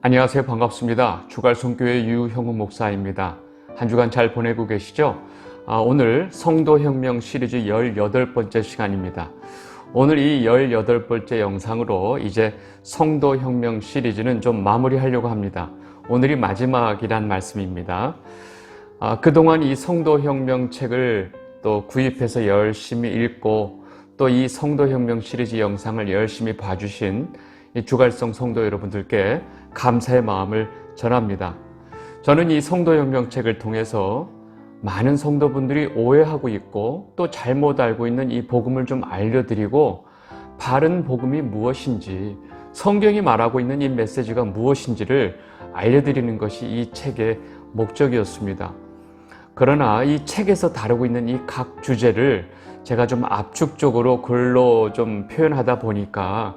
안녕하세요. 반갑습니다. 주갈성교회 유형우 목사입니다. 한 주간 잘 보내고 계시죠? 오늘 성도혁명 시리즈 18번째 시간입니다. 오늘 이 18번째 영상으로 이제 성도혁명 시리즈는 좀 마무리하려고 합니다. 오늘이 마지막이란 말씀입니다. 그동안 이 성도혁명 책을 또 구입해서 열심히 읽고 또 이 성도혁명 시리즈 영상을 열심히 봐주신 이 주갈성 성도 여러분들께 감사의 마음을 전합니다. 저는 이 성도혁명 책을 통해서 많은 성도분들이 오해하고 있고 또 잘못 알고 있는 이 복음을 좀 알려드리고 바른 복음이 무엇인지, 성경이 말하고 있는 이 메시지가 무엇인지를 알려드리는 것이 이 책의 목적이었습니다. 그러나 이 책에서 다루고 있는 이 각 주제를 제가 좀 압축적으로 글로 좀 표현하다 보니까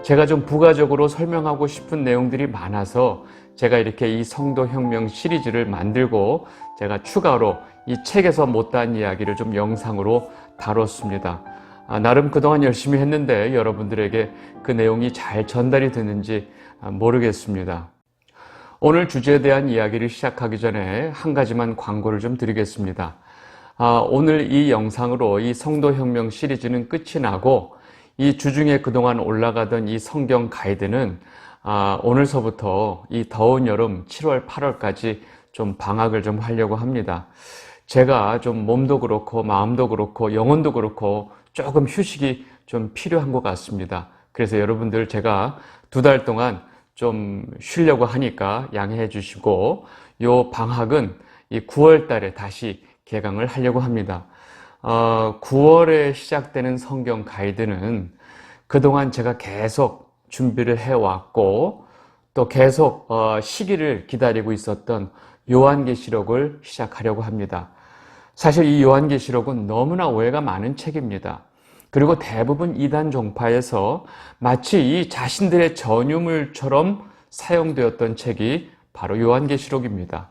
제가 좀 부가적으로 설명하고 싶은 내용들이 많아서 제가 이렇게 이 성도혁명 시리즈를 만들고 제가 추가로 이 책에서 못다한 이야기를 좀 영상으로 다뤘습니다. 나름 그동안 열심히 했는데 여러분들에게 그 내용이 잘 전달이 됐는지 모르겠습니다. 오늘 주제에 대한 이야기를 시작하기 전에 한 가지만 광고를 좀 드리겠습니다. 오늘 이 영상으로 이 성도혁명 시리즈는 끝이 나고 이 주중에 그동안 올라가던 이 성경 가이드는 오늘서부터 이 더운 여름 7월, 8월까지 좀 방학을 좀 하려고 합니다. 제가 좀 몸도 그렇고 마음도 그렇고 영혼도 그렇고 조금 휴식이 좀 필요한 것 같습니다. 그래서 여러분들 제가 2달 동안 좀 쉬려고 하니까 양해해 주시고 요 방학은 이 9월 달에 다시 개강을 하려고 합니다. 9월에 시작되는 성경 가이드는 그동안 제가 계속 준비를 해왔고 또 계속 시기를 기다리고 있었던 요한계시록을 시작하려고 합니다. 사실 이 요한계시록은 너무나 오해가 많은 책입니다. 그리고 대부분 이단 종파에서 마치 이 자신들의 전유물처럼 사용되었던 책이 바로 요한계시록입니다.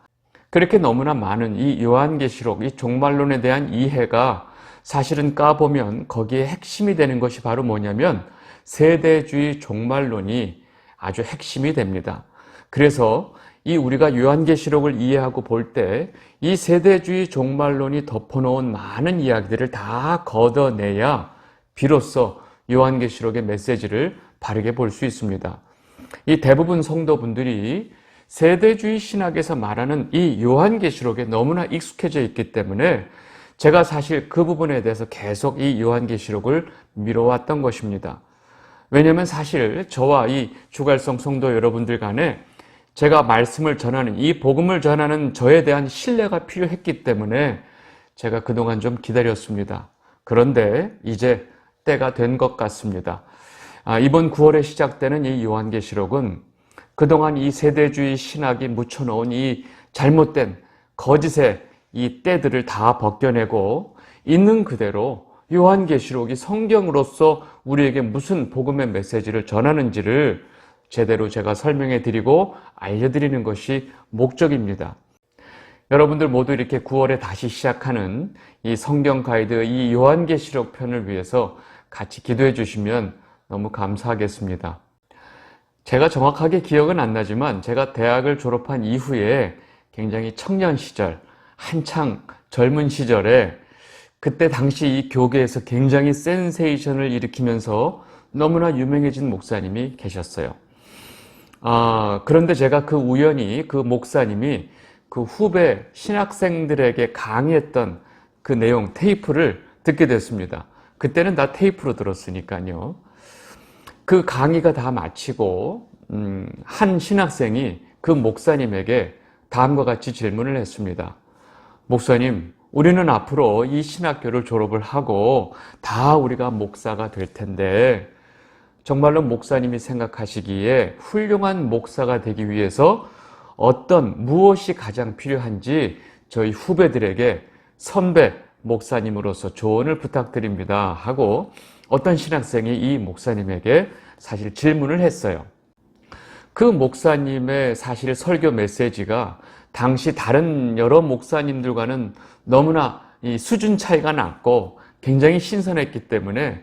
그렇게 너무나 많은 이 요한계시록, 이 종말론에 대한 이해가 사실은 까보면 거기에 핵심이 되는 것이 바로 뭐냐면 세대주의 종말론이 아주 핵심이 됩니다. 그래서 이 우리가 요한계시록을 이해하고 볼 때 이 세대주의 종말론이 덮어놓은 많은 이야기들을 다 걷어내야 비로소 요한계시록의 메시지를 바르게 볼 수 있습니다. 이 대부분 성도분들이 세대주의 신학에서 말하는 이 요한계시록에 너무나 익숙해져 있기 때문에 제가 사실 그 부분에 대해서 계속 이 요한계시록을 미뤄왔던 것입니다. 왜냐하면 사실 저와 이 주갈성 성도 여러분들 간에 제가 말씀을 전하는, 이 복음을 전하는 저에 대한 신뢰가 필요했기 때문에 제가 그동안 좀 기다렸습니다. 그런데 이제 때가 된 것 같습니다. 이번 9월에 시작되는 이 요한계시록은 그동안 이 세대주의 신학이 묻혀놓은 이 잘못된 거짓의 이 때들을 다 벗겨내고 있는 그대로 요한계시록이 성경으로서 우리에게 무슨 복음의 메시지를 전하는지를 제대로 제가 설명해 드리고 알려드리는 것이 목적입니다. 여러분들 모두 이렇게 9월에 다시 시작하는 이 성경 가이드 이 요한계시록 편을 위해서 같이 기도해 주시면 너무 감사하겠습니다. 제가 정확하게 기억은 안 나지만 제가 대학을 졸업한 이후에 굉장히 청년 시절, 한창 젊은 시절에 그때 당시 이 교계에서 굉장히 센세이션을 일으키면서 너무나 유명해진 목사님이 계셨어요. 그런데 제가 그 우연히 그 목사님이 그 후배 신학생들에게 강의했던 그 내용 테이프를 듣게 됐습니다. 그때는 다 테이프로 들었으니까요. 그 강의가 다 마치고 한 신학생이 그 목사님에게 다음과 같이 질문을 했습니다. 목사님, 우리는 앞으로 이 신학교를 졸업을 하고 다 우리가 목사가 될 텐데 정말로 목사님이 생각하시기에 훌륭한 목사가 되기 위해서 무엇이 가장 필요한지 저희 후배들에게 선배 목사님으로서 조언을 부탁드립니다 하고 어떤 신학생이 이 목사님에게 사실 질문을 했어요. 그 목사님의 사실 설교 메시지가 당시 다른 여러 목사님들과는 너무나 이 수준 차이가 났고 굉장히 신선했기 때문에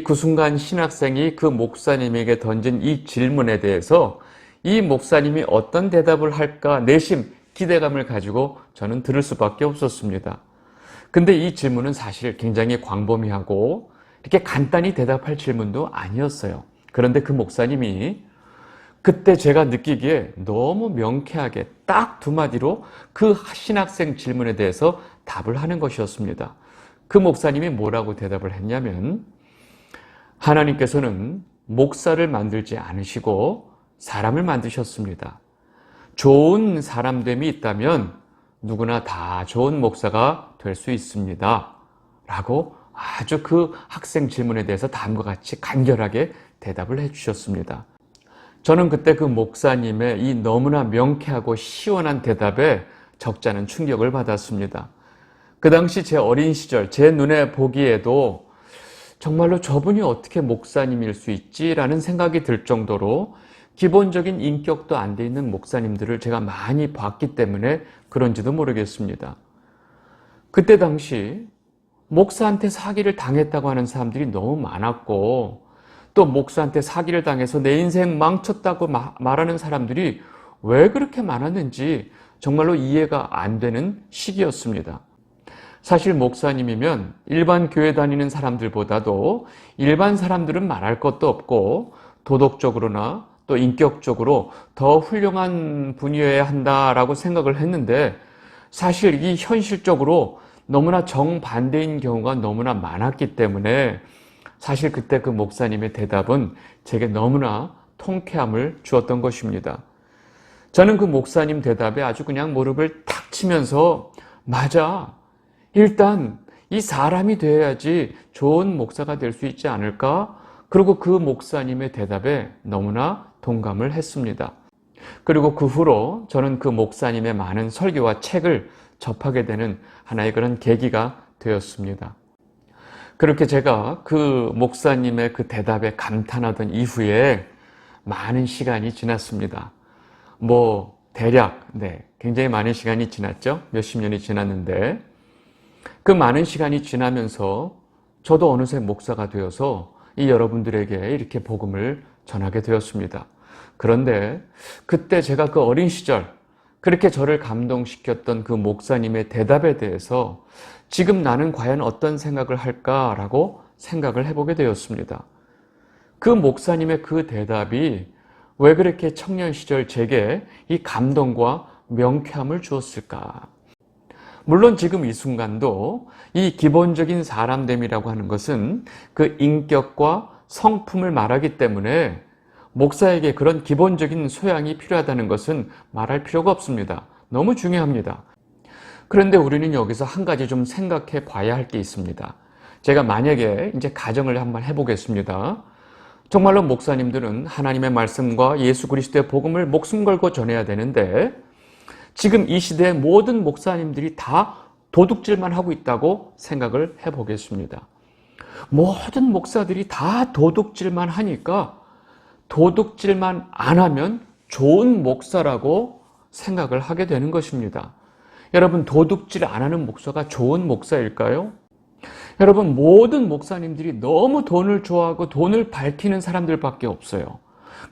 그 순간 신학생이 그 목사님에게 던진 이 질문에 대해서 이 목사님이 어떤 대답을 할까 내심 기대감을 가지고 저는 들을 수밖에 없었습니다. 근데 이 질문은 사실 굉장히 광범위하고 이렇게 간단히 대답할 질문도 아니었어요. 그런데 그 목사님이 그때 제가 느끼기에 너무 명쾌하게 딱 두 마디로 그 신학생 질문에 대해서 답을 하는 것이었습니다. 그 목사님이 뭐라고 대답을 했냐면, 하나님께서는 목사를 만들지 않으시고 사람을 만드셨습니다. 좋은 사람됨이 있다면 누구나 다 좋은 목사가 될 수 있습니다. 라고 아주 그 학생 질문에 대해서 다음과 같이 간결하게 대답을 해주셨습니다. 저는 그때 그 목사님의 이 너무나 명쾌하고 시원한 대답에 적잖은 충격을 받았습니다. 그 당시 제 어린 시절, 제 눈에 보기에도 정말로 저분이 어떻게 목사님일 수 있지라는 생각이 들 정도로 기본적인 인격도 안 돼 있는 목사님들을 제가 많이 봤기 때문에 그런지도 모르겠습니다. 그때 당시 목사한테 사기를 당했다고 하는 사람들이 너무 많았고, 또 목사한테 사기를 당해서 내 인생 망쳤다고 말하는 사람들이 왜 그렇게 많았는지 정말로 이해가 안 되는 시기였습니다. 사실 목사님이면 일반 교회 다니는 사람들보다도 일반 사람들은 말할 것도 없고 도덕적으로나 또 인격적으로 더 훌륭한 분이어야 한다라고 생각을 했는데, 사실 이 현실적으로 너무나 정반대인 경우가 너무나 많았기 때문에 사실 그때 그 목사님의 대답은 제게 너무나 통쾌함을 주었던 것입니다. 저는 그 목사님 대답에 아주 그냥 무릎을 탁 치면서, 맞아, 일단 이 사람이 되어야지 좋은 목사가 될 수 있지 않을까? 그리고 그 목사님의 대답에 너무나 동감을 했습니다. 그리고 그 후로 저는 그 목사님의 많은 설교와 책을 접하게 되는 하나의 그런 계기가 되었습니다. 그렇게 제가 그 목사님의 그 대답에 감탄하던 이후에 많은 시간이 지났습니다. 대략 굉장히 많은 시간이 지났죠. 몇십 년이 지났는데, 그 많은 시간이 지나면서 저도 어느새 목사가 되어서 이 여러분들에게 이렇게 복음을 전하게 되었습니다. 그런데 그때 제가 그 어린 시절 그렇게 저를 감동시켰던 그 목사님의 대답에 대해서 지금 나는 과연 어떤 생각을 할까라고 생각을 해보게 되었습니다. 그 목사님의 그 대답이 왜 그렇게 청년 시절 제게 이 감동과 명쾌함을 주었을까? 물론 지금 이 순간도 이 기본적인 사람됨이라고 하는 것은 그 인격과 성품을 말하기 때문에 목사에게 그런 기본적인 소양이 필요하다는 것은 말할 필요가 없습니다. 너무 중요합니다. 그런데 우리는 여기서 한 가지 좀 생각해 봐야 할 게 있습니다. 제가 만약에 이제 가정을 한번 해보겠습니다. 정말로 목사님들은 하나님의 말씀과 예수 그리스도의 복음을 목숨 걸고 전해야 되는데, 지금 이 시대의 모든 목사님들이 다 도둑질만 하고 있다고 생각을 해보겠습니다. 모든 목사들이 다 도둑질만 하니까 도둑질만 안 하면 좋은 목사라고 생각을 하게 되는 것입니다. 여러분, 도둑질 안 하는 목사가 좋은 목사일까요? 여러분, 모든 목사님들이 너무 돈을 좋아하고 돈을 밝히는 사람들밖에 없어요.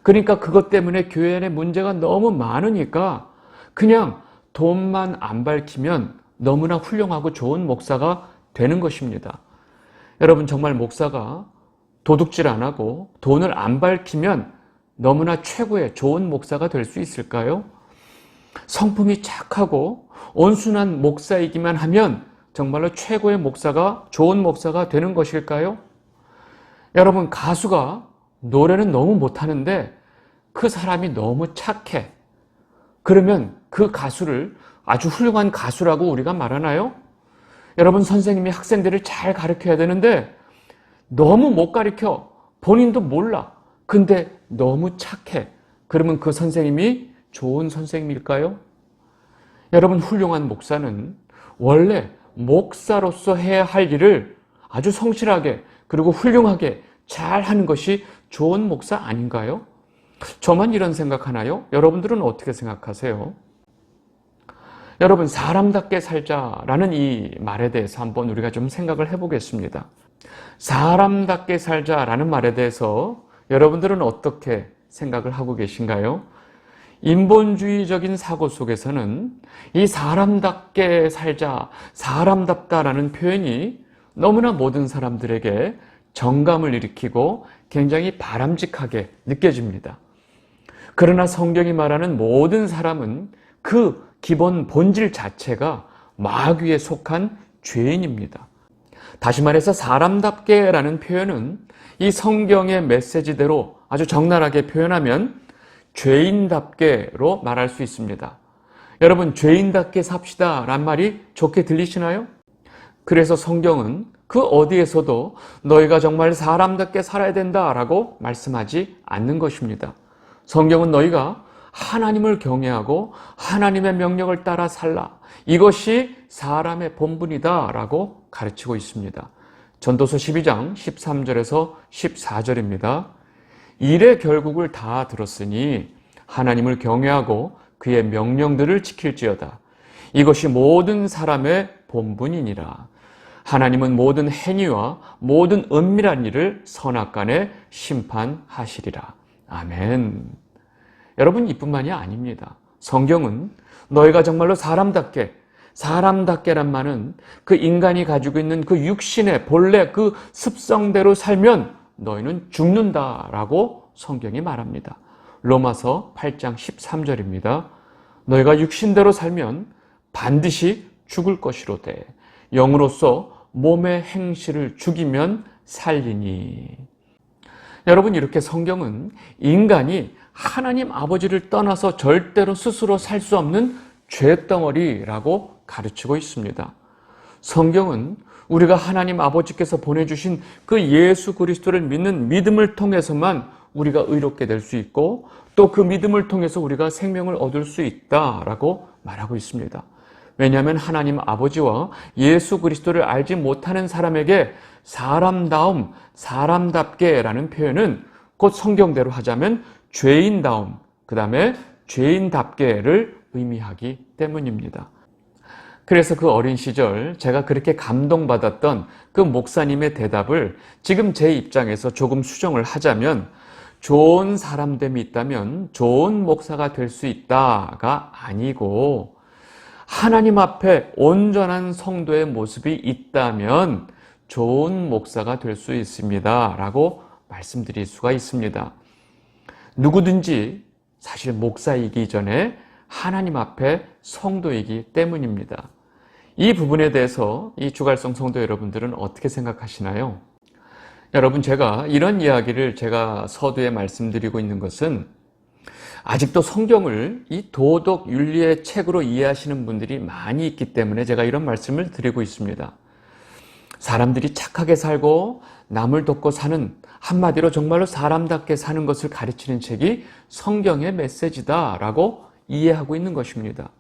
그러니까 그것 때문에 교회 안에 문제가 너무 많으니까 그냥 돈만 안 밝히면 너무나 훌륭하고 좋은 목사가 되는 것입니다. 여러분, 정말 목사가 도둑질 안 하고 돈을 안 밝히면 너무나 최고의 좋은 목사가 될 수 있을까요? 성품이 착하고 온순한 목사이기만 하면 정말로 최고의 목사가, 좋은 목사가 되는 것일까요? 여러분, 가수가 노래는 너무 못하는데 그 사람이 너무 착해. 그러면 그 가수를 아주 훌륭한 가수라고 우리가 말하나요? 여러분, 선생님이 학생들을 잘 가르쳐야 되는데 너무 못 가르쳐. 본인도 몰라. 근데 너무 착해. 그러면 그 선생님이 좋은 선생님일까요? 여러분, 훌륭한 목사는 원래 목사로서 해야 할 일을 아주 성실하게 그리고 훌륭하게 잘 하는 것이 좋은 목사 아닌가요? 저만 이런 생각하나요? 여러분들은 어떻게 생각하세요? 여러분, 사람답게 살자라는 이 말에 대해서 한번 우리가 좀 생각을 해보겠습니다. 사람답게 살자라는 말에 대해서 여러분들은 어떻게 생각을 하고 계신가요? 인본주의적인 사고 속에서는 이 사람답게 살자, 사람답다라는 표현이 너무나 모든 사람들에게 정감을 일으키고 굉장히 바람직하게 느껴집니다. 그러나 성경이 말하는 모든 사람은 그 기본 본질 자체가 마귀에 속한 죄인입니다. 다시 말해서 사람답게라는 표현은 이 성경의 메시지대로 아주 적나라하게 표현하면 죄인답게로 말할 수 있습니다. 여러분, 죄인답게 삽시다 란 말이 좋게 들리시나요? 그래서 성경은 그 어디에서도 너희가 정말 사람답게 살아야 된다라고 말씀하지 않는 것입니다. 성경은 너희가 하나님을 경외하고 하나님의 명령을 따라 살라. 이것이 사람의 본분이다라고 가르치고 있습니다. 전도서 12장 13절에서 14절입니다. 일의 결국을 다 들었으니 하나님을 경외하고 그의 명령들을 지킬지어다. 이것이 모든 사람의 본분이니라. 하나님은 모든 행위와 모든 은밀한 일을 선악간에 심판하시리라. 아멘. 여러분, 이뿐만이 아닙니다. 성경은 너희가 정말로 사람답게란 말은 그 인간이 가지고 있는 그 육신의 본래 그 습성대로 살면 너희는 죽는다라고 성경이 말합니다. 로마서 8장 13절입니다. 너희가 육신대로 살면 반드시 죽을 것이로되 영으로서 몸의 행실을 죽이면 살리니. 여러분, 이렇게 성경은 인간이 하나님 아버지를 떠나서 절대로 스스로 살 수 없는 죄덩어리라고 가르치고 있습니다. 성경은 우리가 하나님 아버지께서 보내주신 그 예수 그리스도를 믿는 믿음을 통해서만 우리가 의롭게 될 수 있고 또 그 믿음을 통해서 우리가 생명을 얻을 수 있다라고 말하고 있습니다. 왜냐하면 하나님 아버지와 예수 그리스도를 알지 못하는 사람에게 사람다움, 사람답게라는 표현은 곧 성경대로 하자면 죄인다움, 그 다음에 죄인답게를 의미하기 때문입니다. 그래서 그 어린 시절 제가 그렇게 감동받았던 그 목사님의 대답을 지금 제 입장에서 조금 수정을 하자면 좋은 사람됨이 있다면 좋은 목사가 될 수 있다가 아니고 하나님 앞에 온전한 성도의 모습이 있다면 좋은 목사가 될 수 있습니다 라고 말씀드릴 수가 있습니다. 누구든지 사실 목사이기 전에 하나님 앞에 성도이기 때문입니다. 이 부분에 대해서 이 주갈성 성도 여러분들은 어떻게 생각하시나요? 여러분, 제가 이런 이야기를 제가 서두에 말씀드리고 있는 것은 아직도 성경을 이 도덕 윤리의 책으로 이해하시는 분들이 많이 있기 때문에 제가 이런 말씀을 드리고 있습니다. 사람들이 착하게 살고 남을 돕고 사는, 한마디로 정말로 사람답게 사는 것을 가르치는 책이 성경의 메시지다라고 이해하고 있는 것입니다.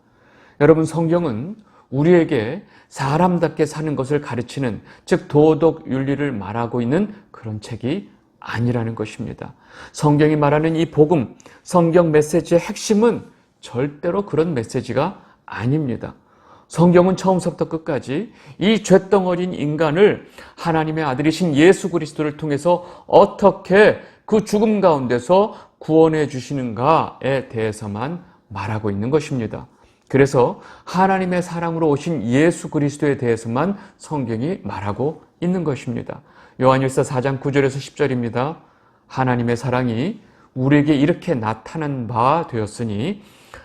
여러분, 성경은 우리에게 사람답게 사는 것을 가르치는, 즉 도덕 윤리를 말하고 있는 그런 책이 아니라는 것입니다. 성경이 말하는 이 복음, 성경 메시지의 핵심은 절대로 그런 메시지가 아닙니다. 성경은 처음부터 끝까지 이 쇳덩어리인 인간을 하나님의 아들이신 예수 그리스도를 통해서 어떻게 그 죽음 가운데서 구원해 주시는가에 대해서만 말하고 있는 것입니다. 그래서 하나님의 사랑으로 오신 예수 그리스도에 대해서만 성경이 말하고 있는 것입니다. 요한일서 4장 9절에서 10절입니다. 하나님의 사랑이 우리에게 이렇게 나타난 바 되었으니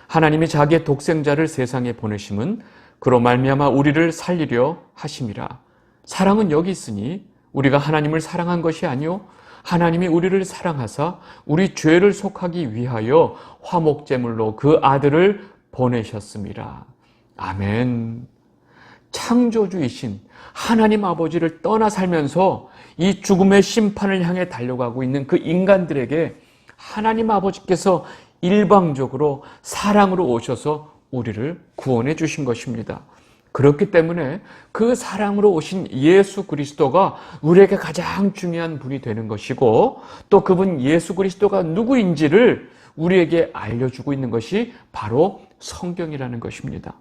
하나님이 자기의 독생자를 세상에 보내심은 그로 말미암아 우리를 살리려 하심이라. 사랑은 여기 있으니 우리가 하나님을 사랑한 것이 아니요 하나님이 우리를 사랑하사 우리 죄를 속하기 위하여 화목제물로 그 아들을 보내셨습니다. 아멘. 창조주이신 하나님 아버지를 떠나 살면서 이 죽음의 심판을 향해 달려가고 있는 그 인간들에게 하나님 아버지께서 일방적으로 사랑으로 오셔서 우리를 구원해 주신 것입니다. 그렇기 때문에 그 사랑으로 오신 예수 그리스도가 우리에게 가장 중요한 분이 되는 것이고 또 그분 예수 그리스도가 누구인지를 우리에게 알려주고 있는 것이 바로 성경이라는 것입니다.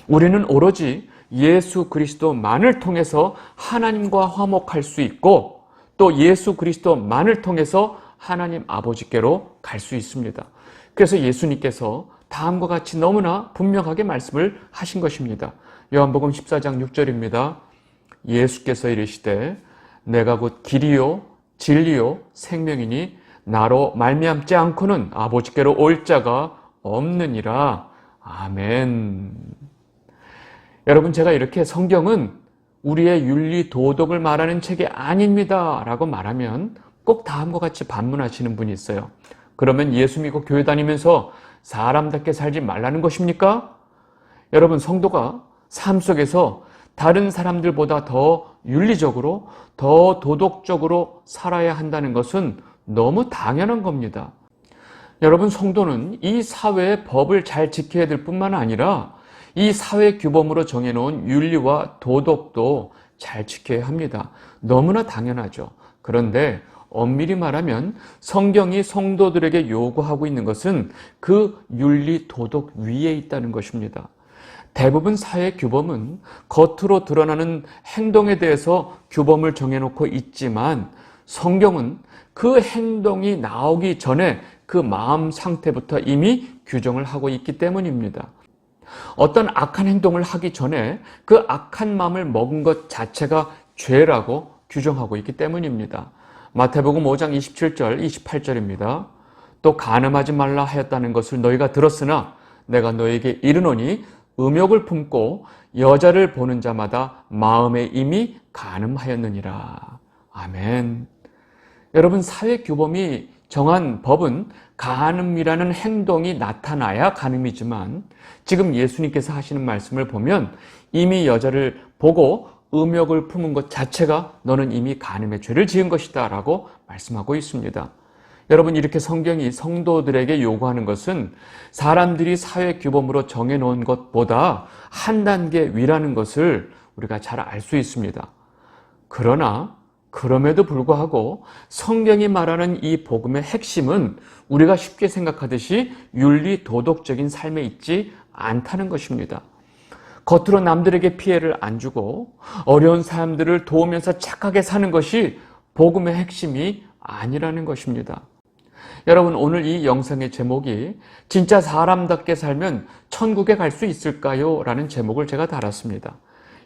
우리는 오로지 예수 그리스도만을 통해서 하나님과 화목할 수 있고 또 예수 그리스도만을 통해서 하나님 아버지께로 갈 수 있습니다. 그래서 예수님께서 다음과 같이 너무나 분명하게 말씀을 하신 것입니다. 요한복음 14장 6절입니다. 예수께서 이르시되 내가 곧 길이요 진리요 생명이니 나로 말미암지 않고는 아버지께로 올 자가 없느니라. 아멘. 여러분, 제가 이렇게 성경은 우리의 윤리 도덕을 말하는 책이 아닙니다 라고 말하면 꼭 다음과 같이 반문하시는 분이 있어요. 그러면 예수 믿고 교회 다니면서 사람답게 살지 말라는 것입니까? 여러분, 성도가 삶 속에서 다른 사람들보다 더 윤리적으로, 더 도덕적으로 살아야 한다는 것은 너무 당연한 겁니다. 여러분, 성도는 이 사회의 법을 잘 지켜야 될 뿐만 아니라 이 사회 규범으로 정해놓은 윤리와 도덕도 잘 지켜야 합니다. 너무나 당연하죠. 그런데 엄밀히 말하면 성경이 성도들에게 요구하고 있는 것은 그 윤리 도덕 위에 있다는 것입니다. 대부분 사회 규범은 겉으로 드러나는 행동에 대해서 규범을 정해놓고 있지만 성경은 그 행동이 나오기 전에 그 마음 상태부터 이미 규정을 하고 있기 때문입니다. 어떤 악한 행동을 하기 전에 그 악한 마음을 먹은 것 자체가 죄라고 규정하고 있기 때문입니다. 마태복음 5장 27절, 28절입니다. 또 간음하지 말라 하였다는 것을 너희가 들었으나 내가 너희에게 이르노니 음욕을 품고 여자를 보는 자마다 마음에 이미 간음하였느니라. 아멘. 여러분, 사회 규범이 정한 법은 간음이라는 행동이 나타나야 간음이지만 지금 예수님께서 하시는 말씀을 보면 이미 여자를 보고 음욕을 품은 것 자체가 너는 이미 간음의 죄를 지은 것이다 라고 말씀하고 있습니다. 여러분, 이렇게 성경이 성도들에게 요구하는 것은 사람들이 사회 규범으로 정해놓은 것보다 한 단계 위라는 것을 우리가 잘 알 수 있습니다. 그러나 그럼에도 불구하고 성경이 말하는 이 복음의 핵심은 우리가 쉽게 생각하듯이 윤리 도덕적인 삶에 있지 않다는 것입니다. 겉으로 남들에게 피해를 안 주고 어려운 사람들을 도우면서 착하게 사는 것이 복음의 핵심이 아니라는 것입니다. 여러분, 오늘 이 영상의 제목이 진짜 사람답게 살면 천국에 갈 수 있을까요? 라는 제목을 제가 달았습니다.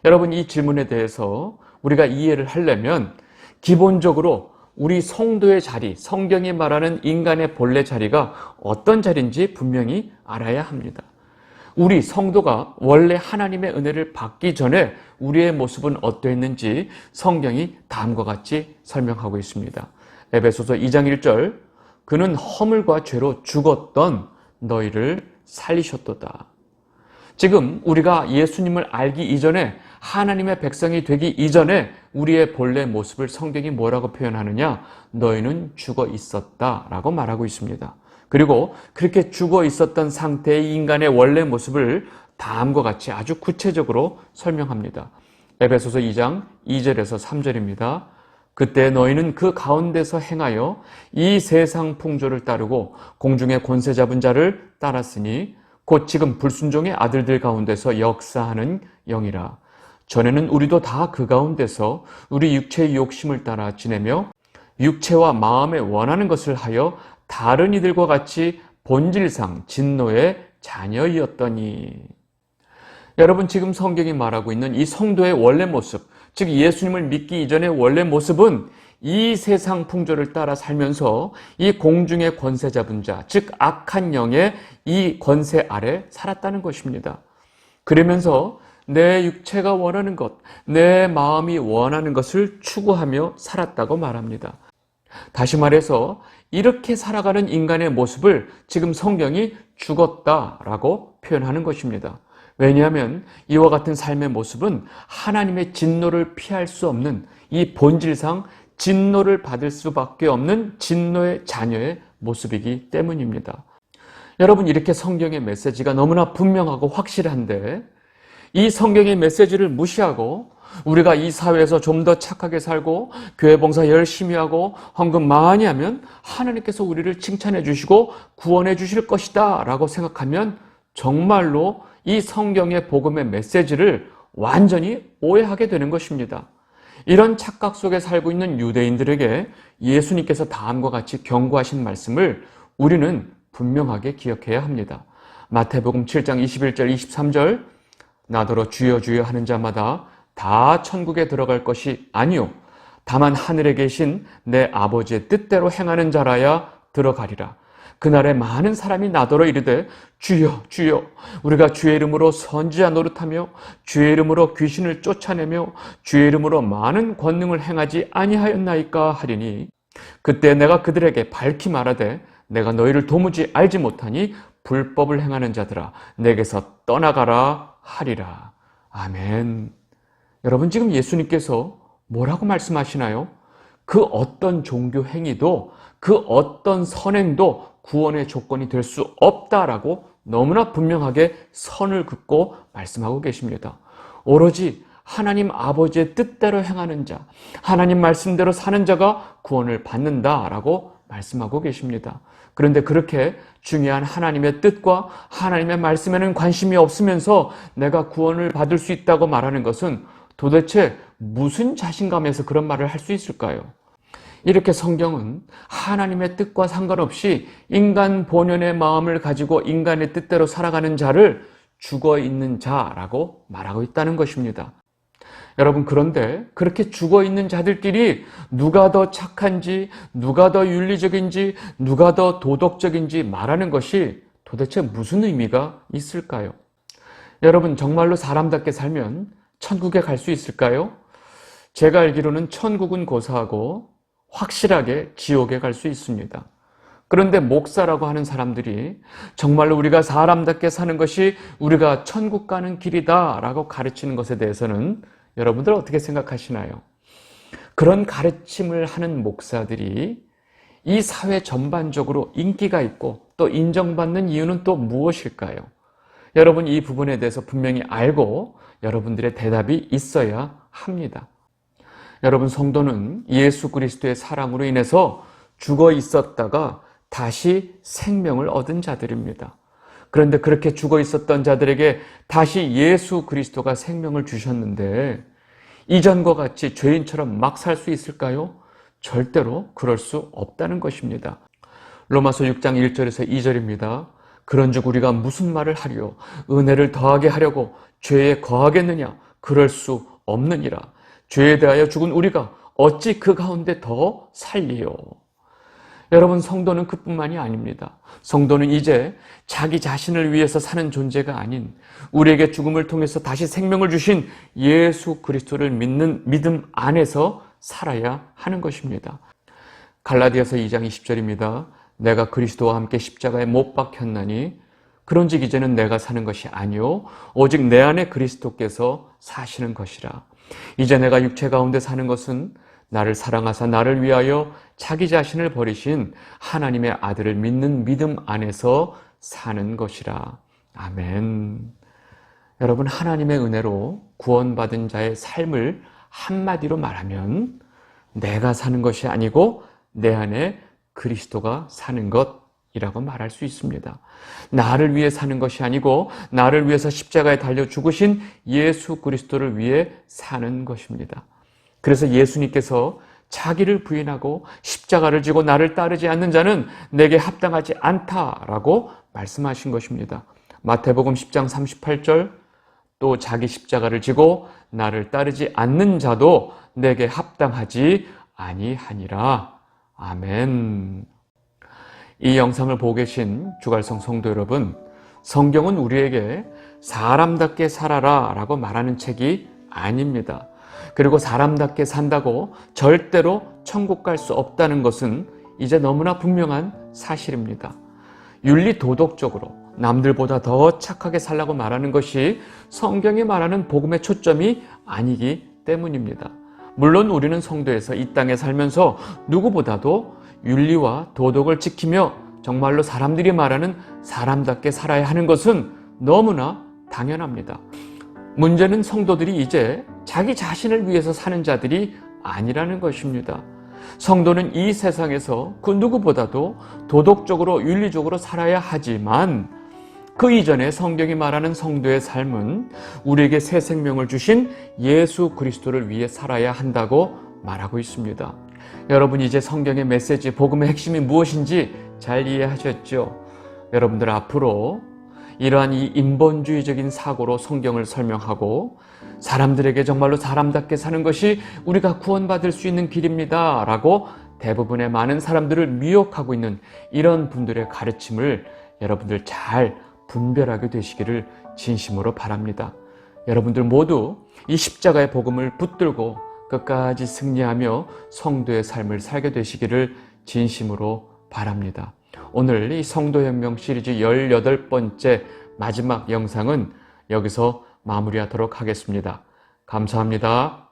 여러분, 이 질문에 대해서 우리가 이해를 하려면 기본적으로 우리 성도의 자리, 성경이 말하는 인간의 본래 자리가 어떤 자리인지 분명히 알아야 합니다. 우리 성도가 원래 하나님의 은혜를 받기 전에 우리의 모습은 어떠했는지 성경이 다음과 같이 설명하고 있습니다. 에베소서 2장 1절, 그는 허물과 죄로 죽었던 너희를 살리셨도다. 지금 우리가 예수님을 알기 이전에, 하나님의 백성이 되기 이전에 우리의 본래 모습을 성경이 뭐라고 표현하느냐? 너희는 죽어 있었다 라고 말하고 있습니다. 그리고 그렇게 죽어 있었던 상태의 인간의 원래 모습을 다음과 같이 아주 구체적으로 설명합니다. 에베소서 2장 2절에서 3절입니다. 그때 너희는 그 가운데서 행하여 이 세상 풍조를 따르고 공중의 권세 잡은 자를 따랐으니 곧 지금 불순종의 아들들 가운데서 역사하는 영이라. 전에는 우리도 다 그 가운데서 우리 육체의 욕심을 따라 지내며 육체와 마음에 원하는 것을 하여 다른 이들과 같이 본질상 진노의 자녀이었더니. 여러분, 지금 성경이 말하고 있는 이 성도의 원래 모습, 즉 예수님을 믿기 이전의 원래 모습은 이 세상 풍조를 따라 살면서 이 공중의 권세 잡은 자, 즉 악한 영의 이 권세 아래 살았다는 것입니다. 그러면서 내 육체가 원하는 것, 내 마음이 원하는 것을 추구하며 살았다고 말합니다. 다시 말해서 이렇게 살아가는 인간의 모습을 지금 성경이 죽었다라고 표현하는 것입니다. 왜냐하면 이와 같은 삶의 모습은 하나님의 진노를 피할 수 없는, 이 본질상 진노를 받을 수밖에 없는 진노의 자녀의 모습이기 때문입니다. 여러분, 이렇게 성경의 메시지가 너무나 분명하고 확실한데 이 성경의 메시지를 무시하고 우리가 이 사회에서 좀 더 착하게 살고 교회 봉사 열심히 하고 헌금 많이 하면 하나님께서 우리를 칭찬해 주시고 구원해 주실 것이다 라고 생각하면 정말로 이 성경의 복음의 메시지를 완전히 오해하게 되는 것입니다. 이런 착각 속에 살고 있는 유대인들에게 예수님께서 다음과 같이 경고하신 말씀을 우리는 분명하게 기억해야 합니다. 마태복음 7장 21절 23절 나더러 주여 주여 하는 자마다 다 천국에 들어갈 것이 아니요 다만 하늘에 계신 내 아버지의 뜻대로 행하는 자라야 들어가리라. 그날에 많은 사람이 나더러 이르되 주여 주여 우리가 주의 이름으로 선지자 노릇하며 주의 이름으로 귀신을 쫓아내며 주의 이름으로 많은 권능을 행하지 아니하였나이까 하리니 그때 내가 그들에게 밝히 말하되 내가 너희를 도무지 알지 못하니 불법을 행하는 자들아 내게서 떠나가라 하리라. 아멘. 여러분 지금 예수님께서 뭐라고 말씀하시나요? 그 어떤 종교 행위도 그 어떤 선행도 구원의 조건이 될 수 없다라고 너무나 분명하게 선을 긋고 말씀하고 계십니다. 오로지 하나님 아버지의 뜻대로 행하는 자, 하나님 말씀대로 사는 자가 구원을 받는다라고 말씀하고 계십니다. 그런데 그렇게 중요한 하나님의 뜻과 하나님의 말씀에는 관심이 없으면서 내가 구원을 받을 수 있다고 말하는 것은 도대체 무슨 자신감에서 그런 말을 할 수 있을까요? 이렇게 성경은 하나님의 뜻과 상관없이 인간 본연의 마음을 가지고 인간의 뜻대로 살아가는 자를 죽어있는 자라고 말하고 있다는 것입니다. 여러분 그런데 그렇게 죽어있는 자들끼리 누가 더 착한지 누가 더 윤리적인지 누가 더 도덕적인지 말하는 것이 도대체 무슨 의미가 있을까요? 여러분 정말로 사람답게 살면 천국에 갈 수 있을까요? 제가 알기로는 천국은 고사하고 확실하게 지옥에 갈 수 있습니다. 그런데 목사라고 하는 사람들이 정말로 우리가 사람답게 사는 것이 우리가 천국 가는 길이다 라고 가르치는 것에 대해서는 여러분들 어떻게 생각하시나요? 그런 가르침을 하는 목사들이 이 사회 전반적으로 인기가 있고 또 인정받는 이유는 또 무엇일까요? 여러분 이 부분에 대해서 분명히 알고 여러분들의 대답이 있어야 합니다. 여러분 성도는 예수 그리스도의 사랑으로 인해서 죽어 있었다가 다시 생명을 얻은 자들입니다. 그런데 그렇게 죽어 있었던 자들에게 다시 예수 그리스도가 생명을 주셨는데 이전과 같이 죄인처럼 막 살 수 있을까요? 절대로 그럴 수 없다는 것입니다. 로마서 6장 1절에서 2절입니다. 그런즉 우리가 무슨 말을 하리요? 은혜를 더하게 하려고 죄에 거하겠느냐? 그럴 수 없느니라. 죄에 대하여 죽은 우리가 어찌 그 가운데 더 살리요? 여러분 성도는 그뿐만이 아닙니다. 성도는 이제 자기 자신을 위해서 사는 존재가 아닌 우리에게 죽음을 통해서 다시 생명을 주신 예수 그리스도를 믿는 믿음 안에서 살아야 하는 것입니다. 갈라디아서 2장 20절입니다. 내가 그리스도와 함께 십자가에 못 박혔나니 그런즉 이제는 내가 사는 것이 아니요 오직 내 안에 그리스도께서 사시는 것이라. 이제 내가 육체 가운데 사는 것은 나를 사랑하사 나를 위하여 자기 자신을 버리신 하나님의 아들을 믿는 믿음 안에서 사는 것이라. 아멘. 여러분 하나님의 은혜로 구원받은 자의 삶을 한마디로 말하면 내가 사는 것이 아니고 내 안에 그리스도가 사는 것이라고 말할 수 있습니다. 나를 위해 사는 것이 아니고 나를 위해서 십자가에 달려 죽으신 예수 그리스도를 위해 사는 것입니다. 그래서 예수님께서 자기를 부인하고 십자가를 지고 나를 따르지 않는 자는 내게 합당하지 않다라고 말씀하신 것입니다. 마태복음 10장 38절 또 자기 십자가를 지고 나를 따르지 않는 자도 내게 합당하지 아니하니라. 아멘. 이 영상을 보고 계신 주갈성 성도 여러분, 성경은 우리에게 사람답게 살아라 라고 말하는 책이 아닙니다. 그리고 사람답게 산다고 절대로 천국 갈 수 없다는 것은 이제 너무나 분명한 사실입니다. 윤리 도덕적으로 남들보다 더 착하게 살라고 말하는 것이 성경이 말하는 복음의 초점이 아니기 때문입니다. 물론 우리는 성도에서 이 땅에 살면서 누구보다도 윤리와 도덕을 지키며 정말로 사람들이 말하는 사람답게 살아야 하는 것은 너무나 당연합니다. 문제는 성도들이 이제 자기 자신을 위해서 사는 자들이 아니라는 것입니다. 성도는 이 세상에서 그 누구보다도 도덕적으로 윤리적으로 살아야 하지만 그 이전에 성경이 말하는 성도의 삶은 우리에게 새 생명을 주신 예수 그리스도를 위해 살아야 한다고 말하고 있습니다. 여러분 이제 성경의 메시지, 복음의 핵심이 무엇인지 잘 이해하셨죠? 여러분들 앞으로 이러한 이 인본주의적인 사고로 성경을 설명하고 사람들에게 정말로 사람답게 사는 것이 우리가 구원받을 수 있는 길입니다 라고 대부분의 많은 사람들을 미혹하고 있는 이런 분들의 가르침을 여러분들 잘 분별하게 되시기를 진심으로 바랍니다. 여러분들 모두 이 십자가의 복음을 붙들고 끝까지 승리하며 성도의 삶을 살게 되시기를 진심으로 바랍니다. 오늘 이 성도혁명 시리즈 18번째 마지막 영상은 여기서 마무리하도록 하겠습니다. 감사합니다.